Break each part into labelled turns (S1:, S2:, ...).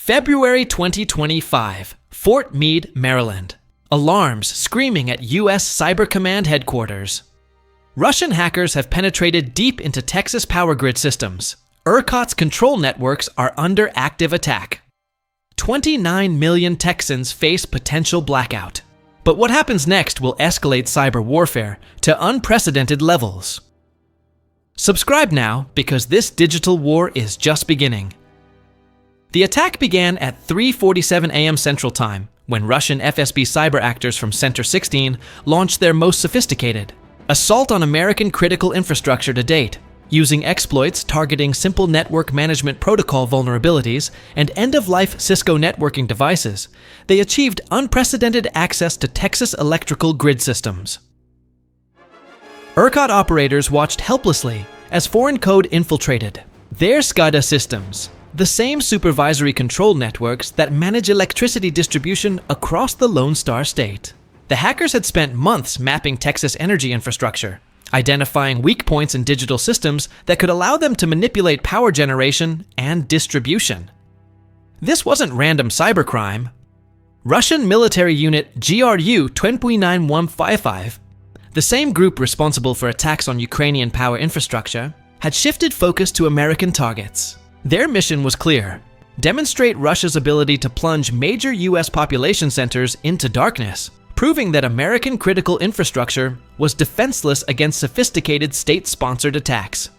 S1: February 2025, Fort Meade, Maryland. Alarms screaming at U.S. Cyber Command headquarters. Russian hackers have penetrated deep into Texas power grid systems. ERCOT's control networks are under active attack. 29 million Texans face potential blackout. But what happens next will escalate cyber warfare to unprecedented levels. Subscribe now because this digital war is just beginning. The attack began at 3:47 a.m. Central Time when Russian FSB cyber actors from Center 16 launched their most sophisticated assault on American critical infrastructure to date. Using exploits targeting simple network management protocol vulnerabilities and end-of-life Cisco networking devices, they achieved unprecedented access to Texas electrical grid systems. ERCOT operators watched helplessly as foreign code infiltrated their SCADA systems, the same supervisory control networks that manage electricity distribution across the Lone Star State. The hackers had spent months mapping Texas energy infrastructure, identifying weak points in digital systems that could allow them to manipulate power generation and distribution. This wasn't random cybercrime. Russian military unit GRU 29155, the same group responsible for attacks on Ukrainian power infrastructure, had shifted focus to American targets. Their mission was clear: demonstrate Russia's ability to plunge major U.S. population centers into darkness, proving that American critical infrastructure was defenseless against sophisticated state-sponsored attacks.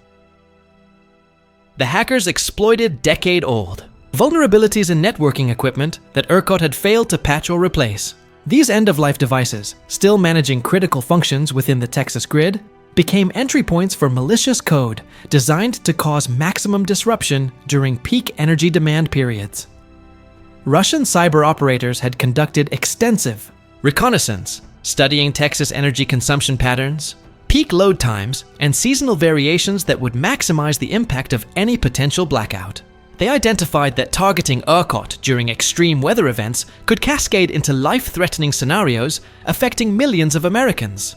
S1: The hackers exploited decade-old vulnerabilities in networking equipment that ERCOT had failed to patch or replace. These end-of-life devices, still managing critical functions within the Texas grid, became entry points for malicious code designed to cause maximum disruption during peak energy demand periods. Russian cyber operators had conducted extensive reconnaissance, studying Texas energy consumption patterns, peak load times, and seasonal variations that would maximize the impact of any potential blackout. They identified that targeting ERCOT during extreme weather events could cascade into life-threatening scenarios affecting millions of Americans.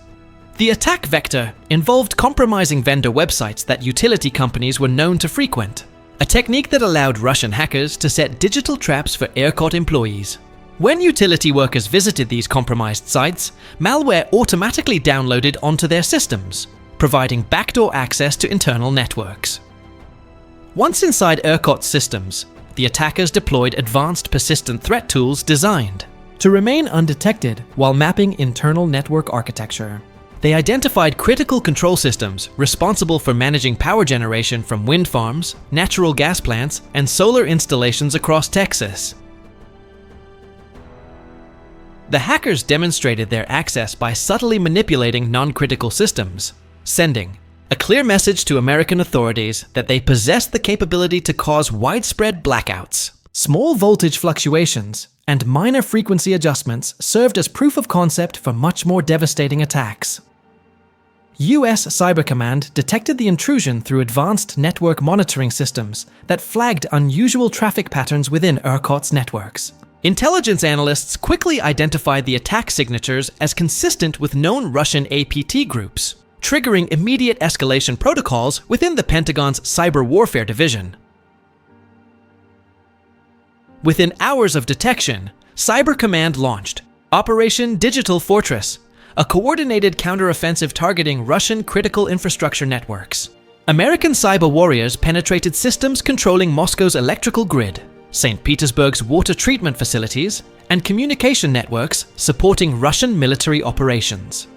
S1: The attack vector involved compromising vendor websites that utility companies were known to frequent, a technique that allowed Russian hackers to set digital traps for ERCOT employees. When utility workers visited these compromised sites, malware automatically downloaded onto their systems, providing backdoor access to internal networks. Once inside ERCOT's systems, the attackers deployed advanced persistent threat tools designed to remain undetected while mapping internal network architecture. They identified critical control systems responsible for managing power generation from wind farms, natural gas plants, and solar installations across Texas. The hackers demonstrated their access by subtly manipulating non-critical systems, sending a clear message to American authorities that they possessed the capability to cause widespread blackouts. Small voltage fluctuations and minor frequency adjustments served as proof of concept for much more devastating attacks. U.S. Cyber Command detected the intrusion through advanced network monitoring systems that flagged unusual traffic patterns within ERCOT's networks. Intelligence analysts quickly identified the attack signatures as consistent with known Russian APT groups, triggering immediate escalation protocols within the Pentagon's Cyber Warfare Division. Within hours of detection, Cyber Command launched Operation Digital Fortress, a coordinated counteroffensive targeting Russian critical infrastructure networks. American cyber warriors penetrated systems controlling Moscow's electrical grid, St. Petersburg's water treatment facilities, and communication networks supporting Russian military operations.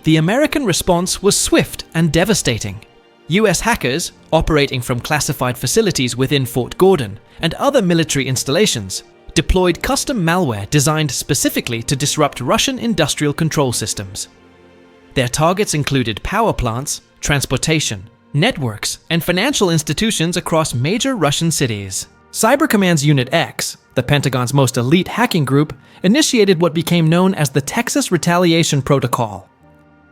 S1: The American response was swift and devastating. U.S. hackers, operating from classified facilities within Fort Gordon and other military installations, deployed custom malware designed specifically to disrupt Russian industrial control systems. Their targets included power plants, transportation, networks, and financial institutions across major Russian cities. Cyber Command's Unit X, the Pentagon's most elite hacking group, initiated what became known as the Texas Retaliation Protocol.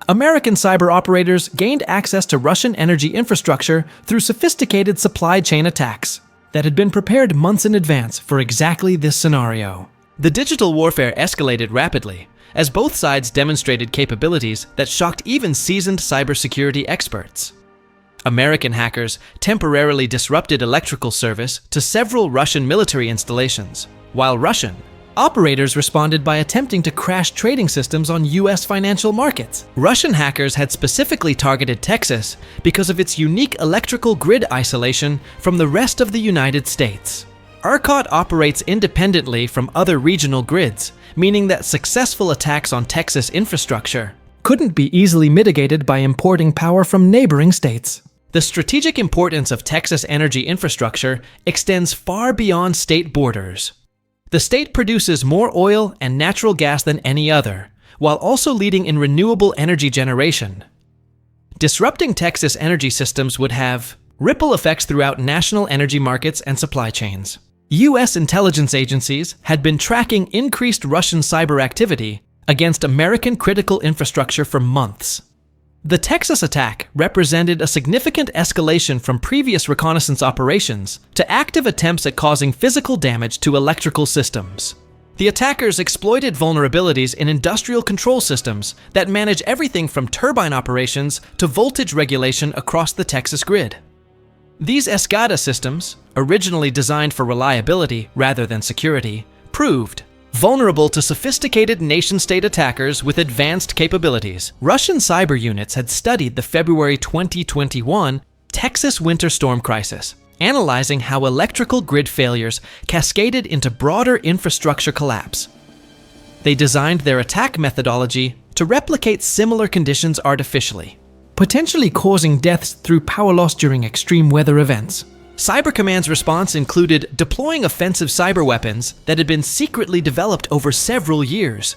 S1: American cyber operators gained access to Russian energy infrastructure through sophisticated supply chain attacks that had been prepared months in advance for exactly this scenario. The digital warfare escalated rapidly, as both sides demonstrated capabilities that shocked even seasoned cybersecurity experts. American hackers temporarily disrupted electrical service to several Russian military installations, while Russian operators responded by attempting to crash trading systems on US financial markets. Russian hackers had specifically targeted Texas because of its unique electrical grid isolation from the rest of the United States. ERCOT operates independently from other regional grids, meaning that successful attacks on Texas infrastructure couldn't be easily mitigated by importing power from neighboring states. The strategic importance of Texas energy infrastructure extends far beyond state borders. The state produces more oil and natural gas than any other, while also leading in renewable energy generation. Disrupting Texas energy systems would have ripple effects throughout national energy markets and supply chains. US intelligence agencies had been tracking increased Russian cyber activity against American critical infrastructure for months. The Texas attack represented a significant escalation from previous reconnaissance operations to active attempts at causing physical damage to electrical systems. The attackers exploited vulnerabilities in industrial control systems that manage everything from turbine operations to voltage regulation across the Texas grid. These SCADA systems, originally designed for reliability rather than security, proved vulnerable to sophisticated nation-state attackers with advanced capabilities. Russian cyber units had studied the February 2021 Texas winter storm crisis, analyzing how electrical grid failures cascaded into broader infrastructure collapse. They designed their attack methodology to replicate similar conditions artificially, potentially causing deaths through power loss during extreme weather events. Cyber Command's response included deploying offensive cyber weapons that had been secretly developed over several years,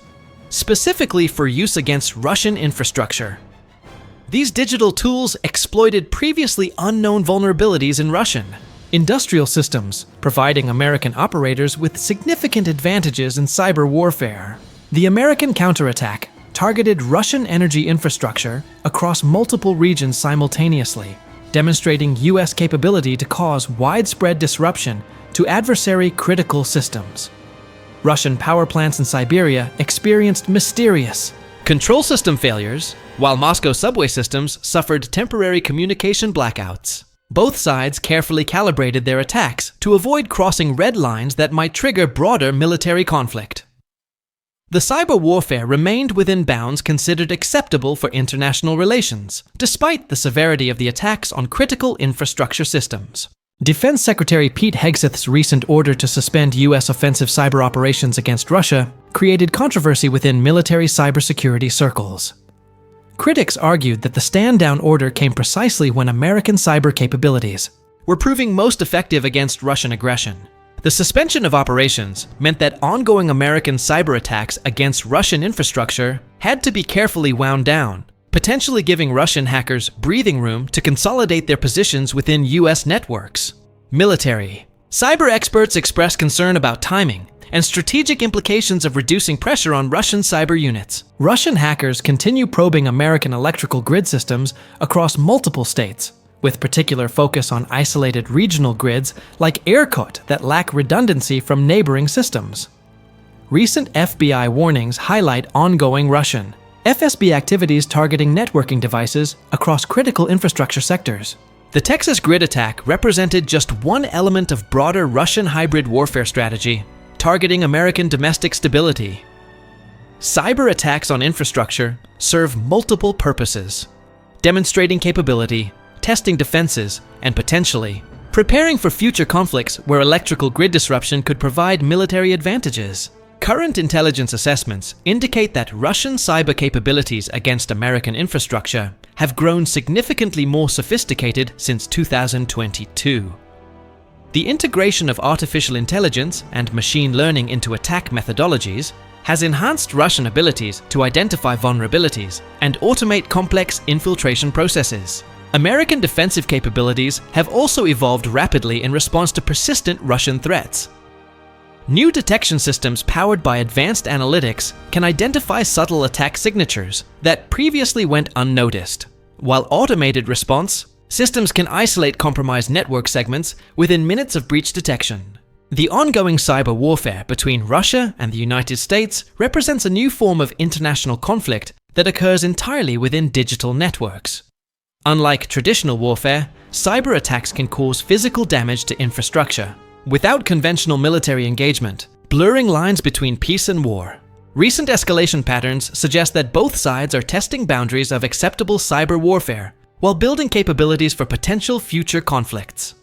S1: specifically for use against Russian infrastructure. These digital tools exploited previously unknown vulnerabilities in Russian industrial systems, providing American operators with significant advantages in cyber warfare. The American counterattack targeted Russian energy infrastructure across multiple regions simultaneously, demonstrating US capability to cause widespread disruption to adversary critical systems. Russian power plants in Siberia experienced mysterious control system failures, while Moscow subway systems suffered temporary communication blackouts. Both sides carefully calibrated their attacks to avoid crossing red lines that might trigger broader military conflict. The cyber warfare remained within bounds considered acceptable for international relations, despite the severity of the attacks on critical infrastructure systems. Defense Secretary Pete Hegseth's recent order to suspend US offensive cyber operations against Russia created controversy within military cybersecurity circles. Critics argued that the stand-down order came precisely when American cyber capabilities were proving most effective against Russian aggression. The suspension of operations meant that ongoing American cyber attacks against Russian infrastructure had to be carefully wound down, potentially giving Russian hackers breathing room to consolidate their positions within US networks. Military. Cyber experts expressed concern about timing and strategic implications of reducing pressure on Russian cyber units. Russian hackers continue probing American electrical grid systems across multiple states, with particular focus on isolated regional grids like ERCOT that lack redundancy from neighboring systems. Recent FBI warnings highlight ongoing Russian FSB activities targeting networking devices across critical infrastructure sectors. The Texas grid attack represented just one element of broader Russian hybrid warfare strategy, targeting American domestic stability. Cyber attacks on infrastructure serve multiple purposes: demonstrating capability, testing defenses, and potentially preparing for future conflicts where electrical grid disruption could provide military advantages. Current intelligence assessments indicate that Russian cyber capabilities against American infrastructure have grown significantly more sophisticated since 2022. The integration of artificial intelligence and machine learning into attack methodologies has enhanced Russian abilities to identify vulnerabilities and automate complex infiltration processes. American defensive capabilities have also evolved rapidly in response to persistent Russian threats. New detection systems powered by advanced analytics can identify subtle attack signatures that previously went unnoticed, while automated response systems can isolate compromised network segments within minutes of breach detection. The ongoing cyber warfare between Russia and the United States represents a new form of international conflict that occurs entirely within digital networks. Unlike traditional warfare, cyber attacks can cause physical damage to infrastructure, without conventional military engagement, blurring lines between peace and war. Recent escalation patterns suggest that both sides are testing boundaries of acceptable cyber warfare while building capabilities for potential future conflicts.